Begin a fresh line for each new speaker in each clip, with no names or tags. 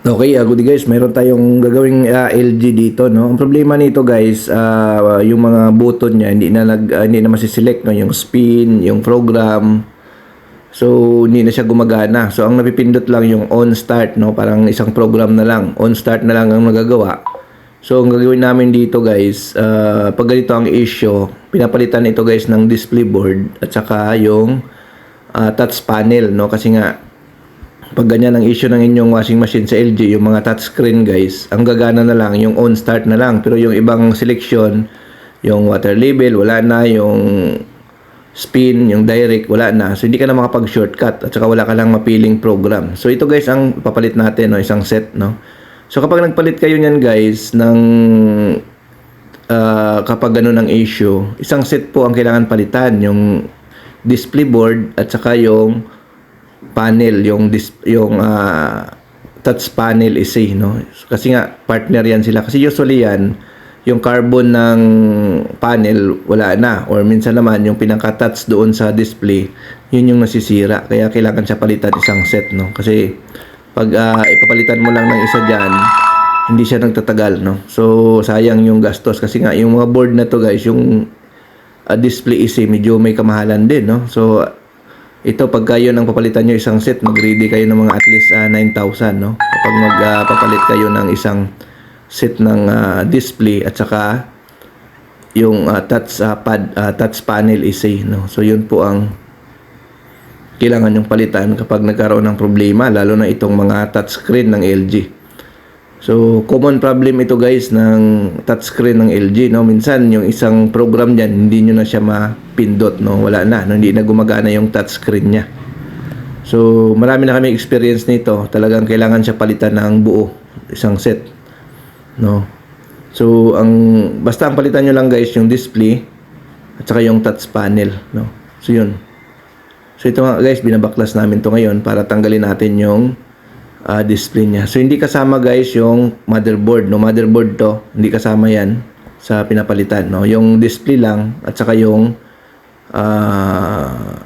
Okay, good guys, mayroon tayong gagawing LG dito, no. Ang problema nito guys, yung mga button niya hindi na masiselect, no, yung spin, yung program. So hindi na siya gumagana. So ang napipindot lang yung on start, no, parang isang program na lang. On start na lang ang magagawa. So ang gagawin namin dito guys, pag ganito ang issue, pinapalitan ito guys ng display board at saka yung touch panel, no, kasi nga pag ganyan ang issue ng inyong washing machine sa LG, yung mga touchscreen guys, ang gagana na lang yung on start na lang, pero yung ibang selection, yung water label wala na, yung spin, yung direct wala na. So hindi ka na makapag-shortcut at saka wala ka lang mapiling program. So ito guys ang papalit natin, no, isang set, no. So kapag nagpalit kayo niyan guys ng kapag ganun ang issue, isang set po ang kailangan palitan, yung display board at saka yung panel, yung touch panel AC, no. Kasi nga partner yan sila, kasi usually yan yung carbon ng panel wala na, or minsan naman yung pinaka-touch doon sa display yun yung nasisira, kaya kailangan siya palitan isang set, no. Kasi pag ipapalitan mo lang ng isa dyan, hindi siya nagtatagal, no. So sayang yung gastos, kasi nga yung mga board na to guys, yung display AC medyo may kamahalan din, no. So ito pagka yun ang papalitan nyo isang set, mag-ready kayo ng mga at least 9,000, no. Kapag magpapalit kayo ng isang set ng display at saka yung touch panel AC, no. So yun po ang kailangan yung palitan kapag nagkaroon ng problema, lalo na itong mga touchscreen ng LG. So common problem ito guys ng touchscreen ng LG, no. Minsan yung isang program diyan hindi niyo na siya mapindot, no. Wala na, no? Hindi na gumagana yung touchscreen niya. So marami na kami experience nito. Talagang kailangan siya palitan ng buo, isang set, no. So basta ang palitan niyo lang guys yung display at saka yung touch panel, no. So yun. So ito nga guys, binabaklas namin to ngayon para tanggalin natin yung display niya. So hindi kasama guys yung motherboard, no. Motherboard to, hindi kasama yan sa pinapalitan, no. Yung display lang at saka yung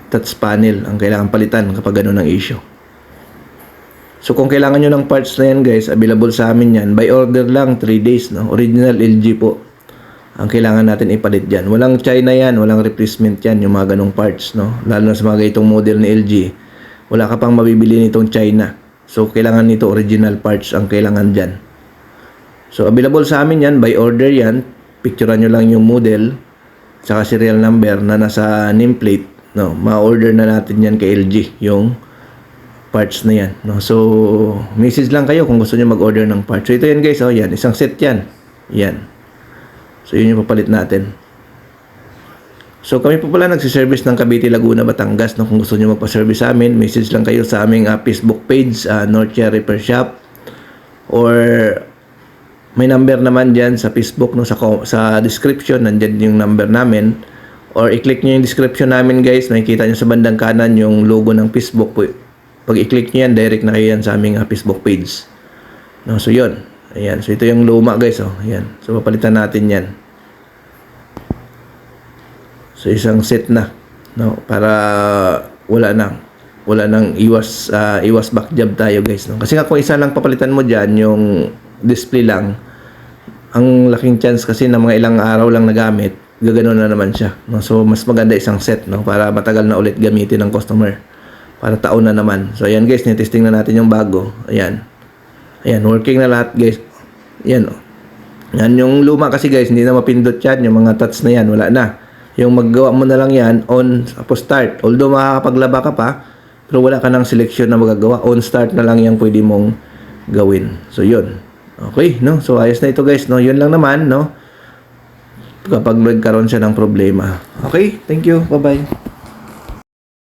touch panel ang kailangan palitan kapag ganun ang issue. So kung kailangan nyo ng parts na yan guys, available sa amin yan, by order lang, 3 days, no. Original LG po ang kailangan natin ipalit dyan. Walang China yan, walang replacement yan, yung mga ganong parts, no. Lalo na sa mga itong model ni LG, wala ka pang mabibili nitong China. So kailangan nito original parts ang kailangan dyan. So available sa amin yan, by order yan. Picturean nyo lang yung model saka serial number na nasa nameplate, no. Ma-order na natin yan kay LG yung parts na yan, no. So message lang kayo kung gusto nyo mag-order ng parts. So ito yan guys, oh, yan, isang set yan. Yan. So yun yung papalit natin. So kami po pala nagsiservice ng Cavite, Laguna, Batangas, no. Kung gusto niyo magpa-service sa amin, message lang kayo sa aming Facebook page, Northia Repair Shop, or may number naman diyan sa Facebook, no, sa description nandiyan yung number namin, or i-click niyo yung description namin guys, makikita niyo sa bandang kanan yung logo ng Facebook po. Pag i-click niyo yan, direct na kayo yan sa aming Facebook page, no. So yun, ayan, so ito yung luma guys, oh, ayan. So papalitan natin yan. So isang set na, no, para wala nang iwas back job tayo guys, no. Kasi nga kung isa lang papalitan mo diyan yung display lang, ang laking chance kasi na mga ilang araw lang nagamit, gagano na naman siya, no. So mas maganda isang set, no, para matagal na ulit gamitin ng customer, para taon na naman. So ayan guys, ni-testing na natin yung bago. Ayan, working na lahat guys. Ayan, oh. Yan yung luma kasi guys, hindi na mapindot yan, yung mga touch na yan wala na. Yung maggawa mo na lang yan on tapos start. Although makakapaglaba ka pa, pero wala ka ng selection na magagawa. On start na lang yan pwede mong gawin. So yun. Okay, no? So ayos na ito guys, no? Yun lang naman, no? Kapag nagkaroon siya ng problema. Okay, thank you. Bye-bye.